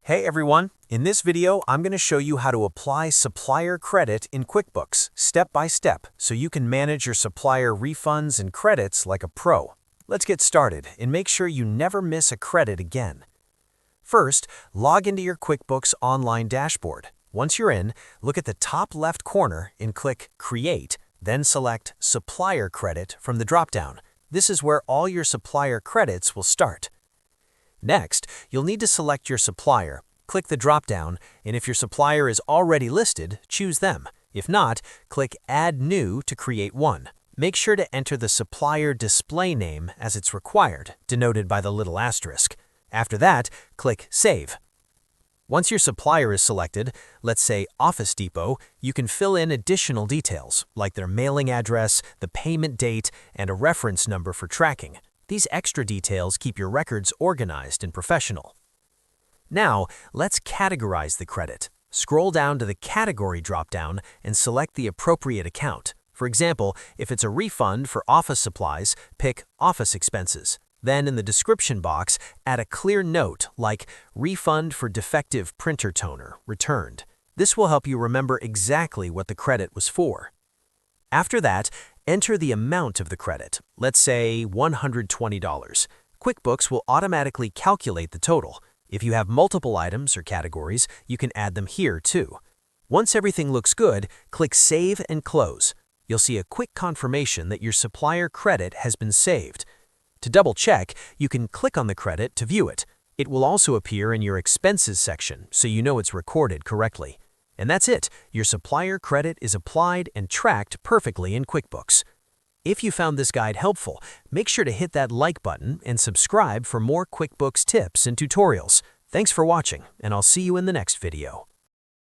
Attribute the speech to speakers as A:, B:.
A: Hey everyone, in this video I'm going to show you how to apply supplier credit in QuickBooks step by step so you can manage your supplier refunds and credits like a pro. Let's get started and make sure you never miss a credit again. First, log into your QuickBooks online dashboard. Once you're in, look at the top left corner and click Create, then select Supplier Credit from the dropdown. This is where all your supplier credits will start. Next, you'll need to select your supplier. Click the drop-down, and if your supplier is already listed, choose them. If not, click Add New to create one. Make sure to enter the supplier display name as it's required, denoted by the little asterisk. After that, click Save. Once your supplier is selected, let's say Office Depot, you can fill in additional details, like their mailing address, the payment date, and a reference number for tracking. These extra details keep your records organized and professional. Now, let's categorize the credit. Scroll down to the Category dropdown and select the appropriate account. For example, if it's a refund for office supplies, pick Office Expenses. Then in the description box, add a clear note like Refund for defective printer toner, returned. This will help you remember exactly what the credit was for. After that, enter the amount of the credit, let's say $120. QuickBooks will automatically calculate the total. If you have multiple items or categories, you can add them here too. Once everything looks good, click Save and Close. You'll see a quick confirmation that your supplier credit has been saved. To double check, you can click on the credit to view it. It will also appear in your Expenses section, so you know it's recorded correctly. And that's it. Your supplier credit is applied and tracked perfectly in QuickBooks. If you found this guide helpful, make sure to hit that like button and subscribe for more QuickBooks tips and tutorials. Thanks for watching, and I'll see you in the next video.